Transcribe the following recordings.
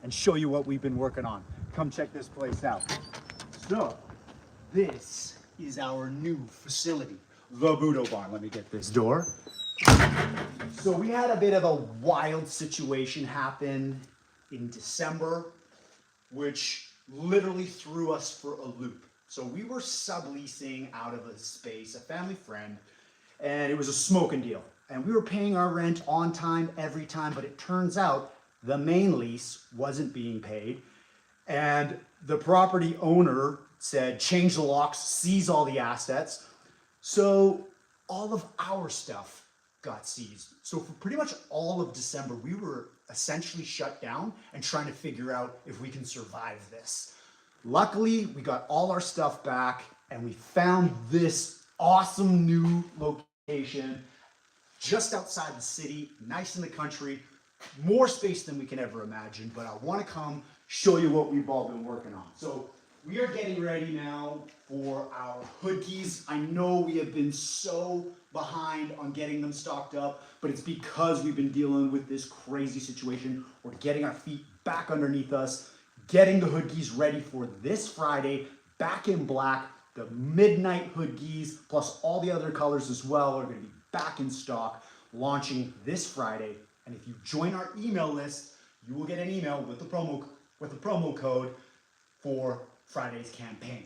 and show you what we've been working on. Come check this place out. So, this is our new facility, the Budo Barn. Let me get this door. So we had a bit of a wild situation happen in December, which literally threw us for a loop. So we were subleasing out of a space, a family friend, and it was a smoking deal. And we were paying our rent on time, every time, but it turns out the main lease wasn't being paid. And the property owner said, change the locks, seize all the assets. So all of our stuff got seized. So for pretty much all of December, we were essentially shut down and trying to figure out if we can survive this. Luckily, we got all our stuff back and we found this awesome new location just outside the city, nice in the country, more space than we can ever imagine, but I want to come show you what we've all been working on. So we are getting ready now for our hoodies. I know we have been so behind on getting them stocked up, but it's because we've been dealing with this crazy situation. We're getting our feet back underneath us, getting the hoodies ready for this Friday, back in black. The midnight hoodies, plus all the other colors as well, are going to be back in stock, launching this Friday. And if you join our email list, you will get an email with the promo code for Friday's campaign.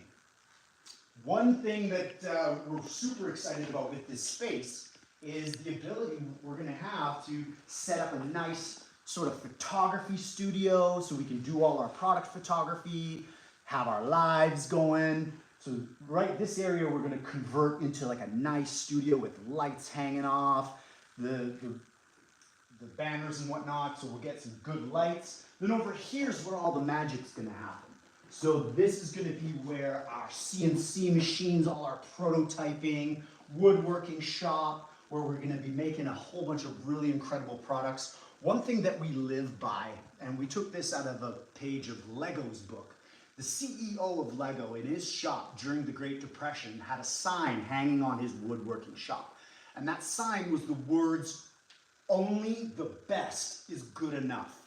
One thing that we're super excited about with this space is the ability we're going to have to set up a nice sort of photography studio so we can do all our product photography, have our lives going. So right, this area we're going to convert into like a nice studio with lights hanging off, the banners and whatnot, so we'll get some good lights. Then over here's where all the magic's going to happen. So this is going to be where our CNC machines, all our prototyping, woodworking shop, where we're going to be making a whole bunch of really incredible products. One thing that we live by, and we took this out of a page of Lego's book, the CEO of Lego in his shop during the Great Depression had a sign hanging on his woodworking shop. And that sign was the words, "Only the best is good enough."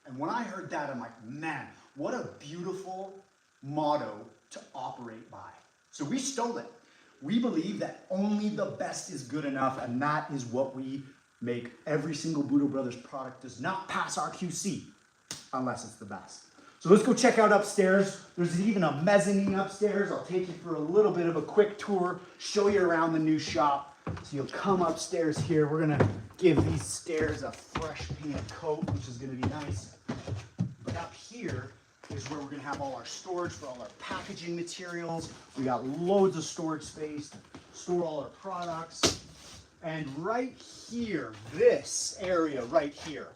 And when I heard that, I'm like, man, what a beautiful motto to operate by. So we stole it. We believe that only the best is good enough, and that is what we make. Every single Budo Brothers product does not pass our QC unless it's the best. So let's go check out upstairs. There's even a mezzanine upstairs. I'll take you for a little bit of a quick tour, show you around the new shop. So you'll come upstairs here. We're gonna give these stairs a fresh paint coat, which is gonna be nice. But up here is where we're gonna have all our storage for all our packaging materials. We got loads of storage space to store all our products. And right here, this area right here,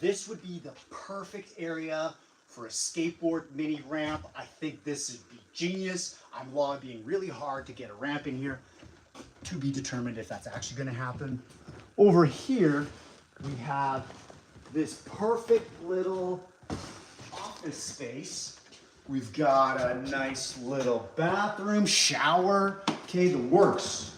this would be the perfect area for a skateboard mini ramp. I think this would be genius. I'm lobbying really hard to get a ramp in here, to be determined if that's actually going to happen. Over here, we have this perfect little office space. We've got a nice little bathroom, shower, okay, the works.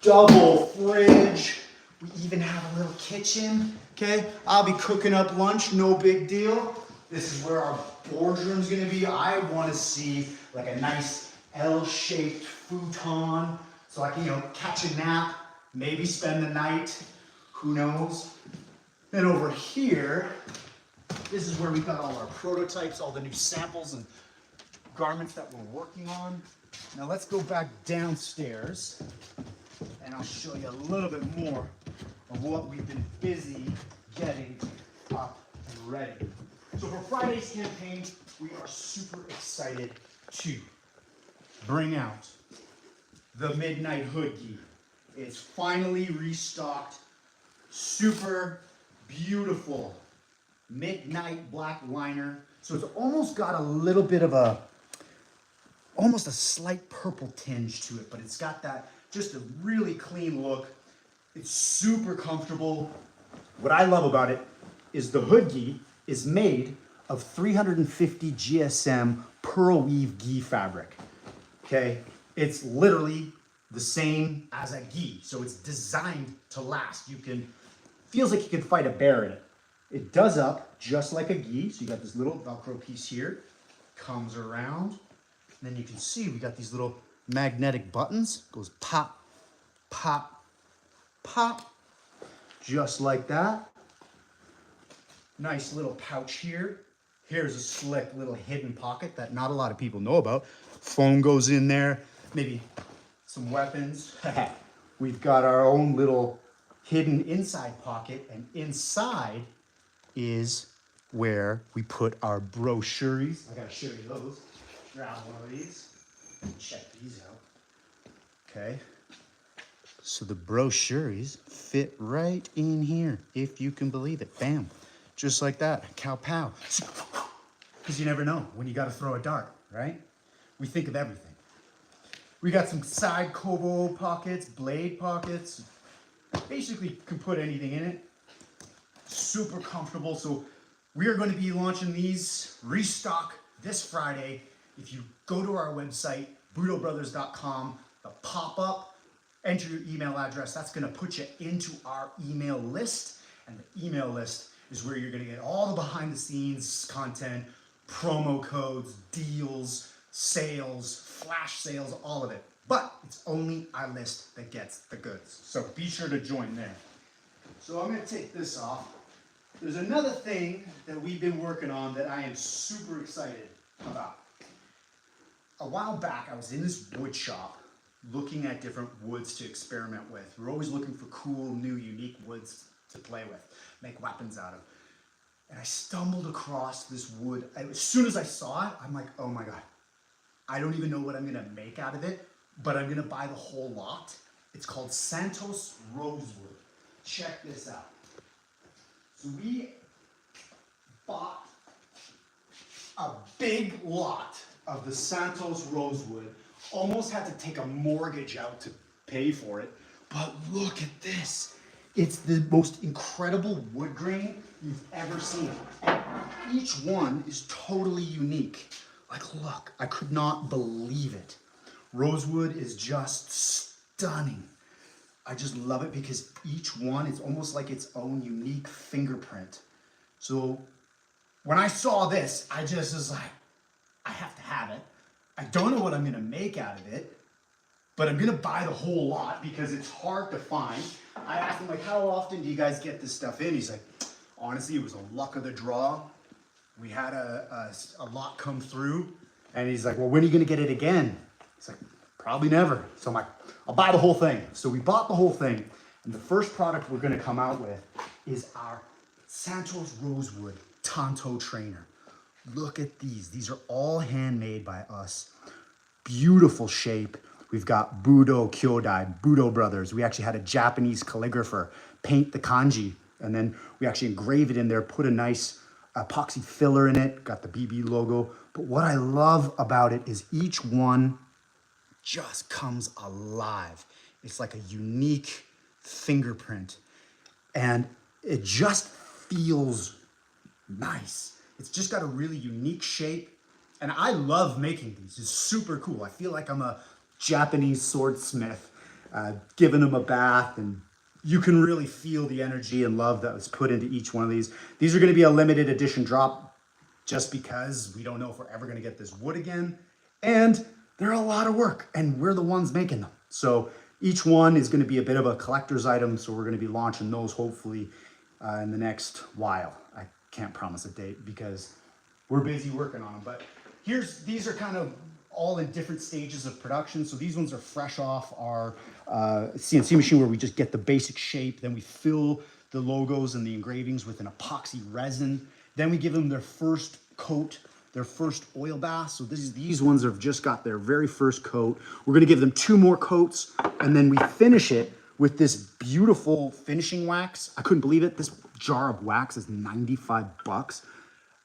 Double fridge. We even have a little kitchen, okay? I'll be cooking up lunch, no big deal. This is where our boardroom's gonna be. I wanna see like a nice L-shaped futon so I can, catch a nap, maybe spend the night, who knows. Then over here, this is where we've got all our prototypes, all the new samples and garments that we're working on. Now let's go back downstairs and I'll show you a little bit more of what we've been busy getting up and ready. So for Friday's campaign, we are super excited to bring out the Midnight Hoodie. It's finally restocked, super beautiful midnight black liner. So it's almost got a little bit of almost a slight purple tinge to it, but it's got that, just a really clean look. It's super comfortable. What I love about it is the hoodie is made of 350 GSM pearl weave gi fabric, okay? It's literally the same as a gi, so it's designed to last. Feels like you can fight a bear in it. It does up just like a gi. So you got this little Velcro piece here, comes around. And then you can see we got these little magnetic buttons. Goes pop, pop, pop, just like that. Nice little pouch here. Here's a slick little hidden pocket that not a lot of people know about. Phone goes in there, maybe some weapons. We've got our own little hidden inside pocket, and inside is where we put our brochures. I gotta show you those. Grab one of these and check these out. Okay. So the brochures fit right in here, if you can believe it. Bam. Just like that. Cow pow. Because you never know when you got to throw a dart, right? We think of everything. We got some side Kobo pockets, blade pockets. Basically, you can put anything in it. Super comfortable. So we are going to be launching these restock this Friday. If you go to our website, budobrothers.com, the pop-up, enter your email address. That's going to put you into our email list. And the email list is where you're going to get all the behind-the-scenes content, promo codes, deals, sales, flash sales, all of it. But it's only our list that gets the goods. So be sure to join there. So I'm going to take this off. There's another thing that we've been working on that I am super excited about. A while back, I was in this wood shop looking at different woods to experiment with. We're always looking for cool, new, unique woods to play with, make weapons out of. And I stumbled across this wood. As soon as I saw it, I'm like, oh my God. I don't even know what I'm gonna make out of it, but I'm gonna buy the whole lot. It's called Santos Rosewood. Check this out. So we bought a big lot of the Santos Rosewood. Almost had to take a mortgage out to pay for it. But look at this. It's the most incredible wood grain you've ever seen. And each one is totally unique. Like, look, I could not believe it. Rosewood is just stunning. I just love it because each one is almost like its own unique fingerprint. So when I saw this, I just was like, I have to have it. I don't know what I'm gonna make out of it, but I'm gonna buy the whole lot because it's hard to find. I asked him, like, how often do you guys get this stuff in? He's like, honestly, it was a luck of the draw. We had a lot come through, and he's like, well, when are you gonna get it again? He's like, probably never. So I'm like, I'll buy the whole thing. So we bought the whole thing, and the first product we're gonna come out with is our Santos Rosewood Tanto trainer. Look at these. These are all handmade by us. Beautiful shape. We've got Budo Kyodai, Budo Brothers. We actually had a Japanese calligrapher paint the kanji, and then we actually engrave it in there, put a nice epoxy filler in it, got the BB logo. But what I love about it is each one just comes alive. It's like a unique fingerprint, and it just feels nice. It's just got a really unique shape, and I love making these. It's super cool. I feel like I'm a Japanese swordsmith, giving them a bath, and you can really feel the energy and love that was put into each one of these. These are going to be a limited edition drop just because we don't know if we're ever going to get this wood again, and they're a lot of work, and we're the ones making them. So each one is going to be a bit of a collector's item, so we're going to be launching those hopefully in the next while. I can't promise a date because we're busy working on them, but these are kind of all in different stages of production. So these ones are fresh off our CNC machine where we just get the basic shape. Then we fill the logos and the engravings with an epoxy resin. Then we give them their first coat, their first oil bath. So these ones have just got their very first coat. We're gonna give them 2 more coats, and then we finish it with this beautiful finishing wax. I couldn't believe it. This jar of wax is 95 bucks.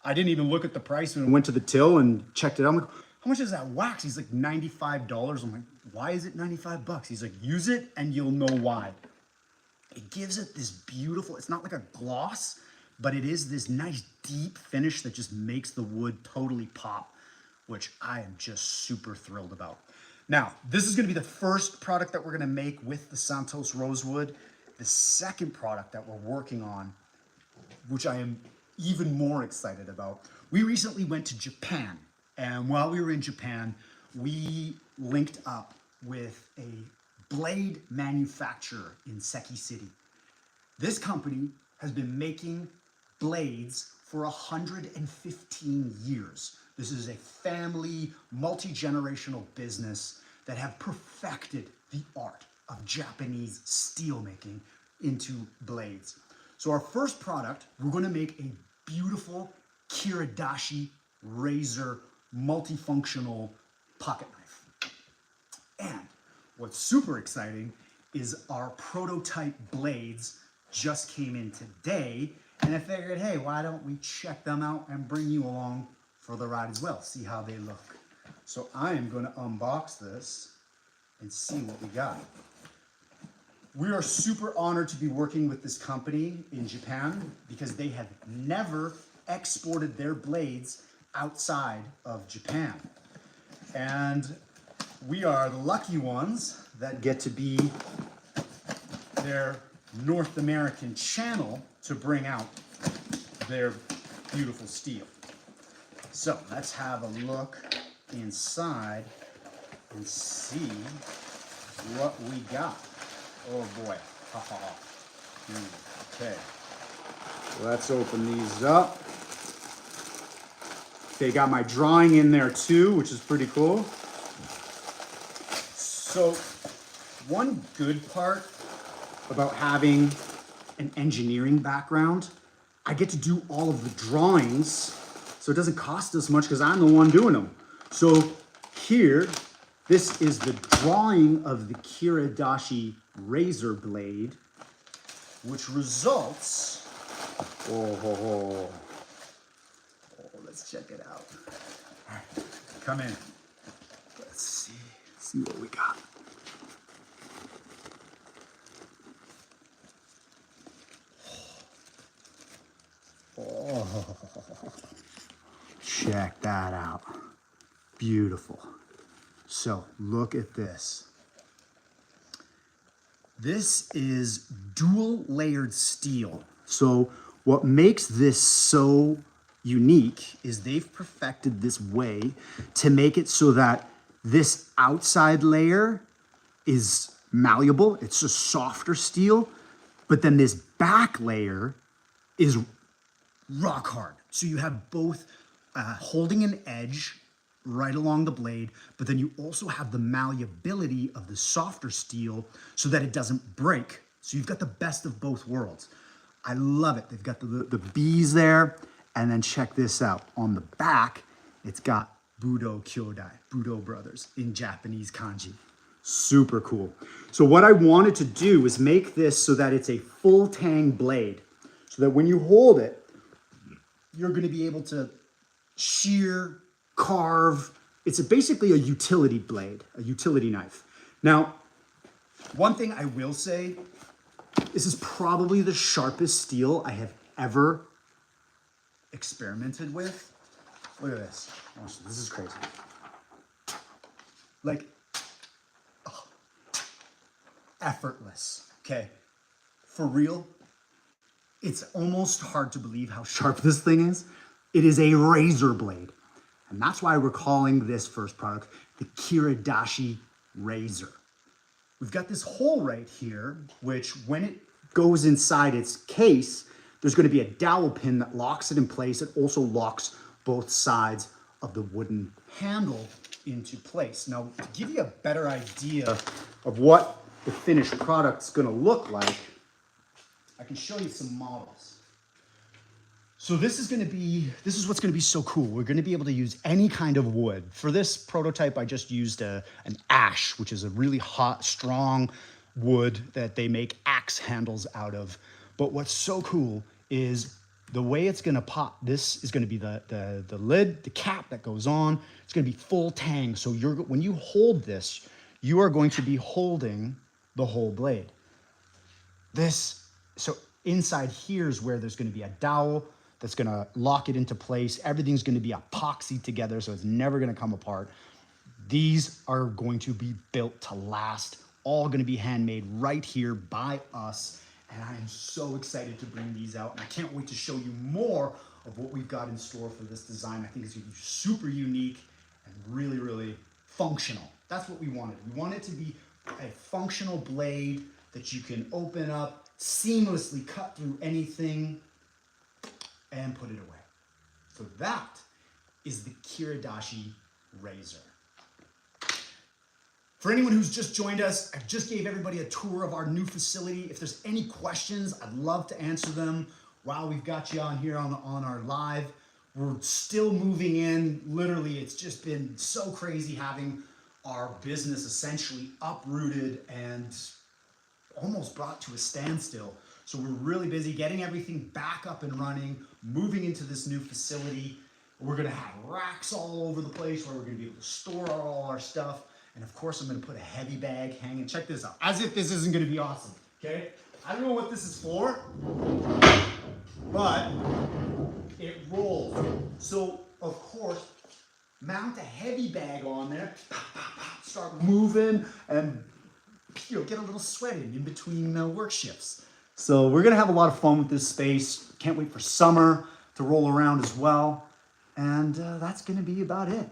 I didn't even look at the price and went to the till and checked it out. I'm like, how much is that wax? He's like, $95. I'm like, why is it 95 bucks? He's like, use it and you'll know why. It gives it this beautiful, it's not like a gloss, but it is this nice deep finish that just makes the wood totally pop, which I am just super thrilled about. Now, this is gonna be the first product that we're gonna make with the Santos Rosewood. The second product that we're working on which I am even more excited about. We recently went to Japan, and while we were in Japan, we linked up with a blade manufacturer in Seki City. This company has been making blades for 115 years. This is a family, multi-generational business that have perfected the art of Japanese steelmaking into blades. So our first product, we're gonna make a beautiful kiridashi razor multifunctional pocket knife. And what's super exciting is our prototype blades just came in today, and I figured, hey, why don't we check them out and bring you along for the ride as well, see how they look. So I am gonna unbox this and see what we got. We are super honored to be working with this company in Japan because they have never exported their blades outside of Japan. And we are the lucky ones that get to be their North American channel to bring out their beautiful steel. So let's have a look inside and see what we got. Oh boy, ha ha ha. Okay, let's open these up. They got my drawing in there too, which is pretty cool. So one good part about having an engineering background, I get to do all of the drawings, so it doesn't cost us much because I'm the one doing them. So here, this is the drawing of the kiridashi razor blade, which results, let's check it out. All right, come in. Let's see what we got. Oh, check that out. Beautiful. So look at this. This is dual layered steel. So what makes this so unique is they've perfected this way to make it so that this outside layer is malleable. It's a softer steel, but then this back layer is rock hard. So you have both holding an edge right along the blade, but then you also have the malleability of the softer steel so that it doesn't break. So you've got the best of both worlds. I love it. They've got the bees there, and then check this out. On the back, it's got Budo Kyodai, Budo brothers in Japanese kanji. Super cool. So what I wanted to do is make this so that it's a full tang blade, so that when you hold it, you're going to be able to shear, carve. It's basically a utility blade, a utility knife. Now, one thing I will say, this is probably the sharpest steel I have ever experimented with. Look at this. Watch this. This is crazy. Like, oh, effortless. Okay, for real. It's almost hard to believe how sharp this thing is. It is a razor blade. And that's why we're calling this first product the kiridashi razor. We've got this hole right here, which when it goes inside its case, there's going to be a dowel pin that locks it in place. It also locks both sides of the wooden handle into place. Now, to give you a better idea of what the finished product's going to look like, I can show you some models. So this is what's gonna be so cool. We're gonna be able to use any kind of wood. For this prototype, I just used an ash, which is a really hot, strong wood that they make axe handles out of. But what's so cool is the way it's gonna pop. This is gonna be the lid, the cap that goes on. It's gonna be full tang. So when you hold this, you are going to be holding the whole blade. So inside here is where there's gonna be a dowel that's gonna lock it into place. Everything's gonna be epoxied together, so it's never gonna come apart. These are going to be built to last, all gonna be handmade right here by us. And I am so excited to bring these out. And I can't wait to show you more of what we've got in store for this design. I think it's gonna be super unique and really, really functional. That's what we wanted. We want it to be a functional blade that you can open up, seamlessly cut through anything, and put it away. So that is the kiridashi razor. For anyone who's just joined us, I just gave everybody a tour of our new facility. If there's any questions, I'd love to answer them while we've got you on here on our live. We're still moving in. Literally, it's just been so crazy having our business essentially uprooted and almost brought to a standstill. So we're really busy getting everything back up and running, moving into this new facility. We're gonna have racks all over the place where we're gonna be able to store all our stuff. And of course, I'm gonna put a heavy bag hanging. Check this out, as if this isn't gonna be awesome, okay? I don't know what this is for, but it rolls. So, of course, mount a heavy bag on there, start moving, and get a little sweating in between work shifts. So we're gonna have a lot of fun with this space. Can't wait for summer to roll around as well. And that's gonna be about it.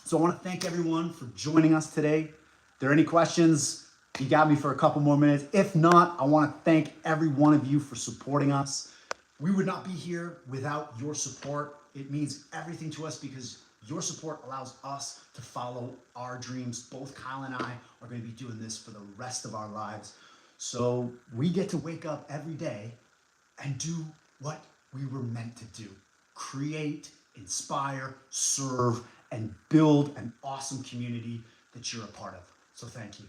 So I wanna thank everyone for joining us today. If there are any questions, you got me for a couple more minutes. If not, I wanna thank every one of you for supporting us. We would not be here without your support. It means everything to us because your support allows us to follow our dreams. Both Kyle and I are gonna be doing this for the rest of our lives. So we get to wake up every day and do what we were meant to do. Create, inspire, serve, and build an awesome community that you're a part of. So thank you.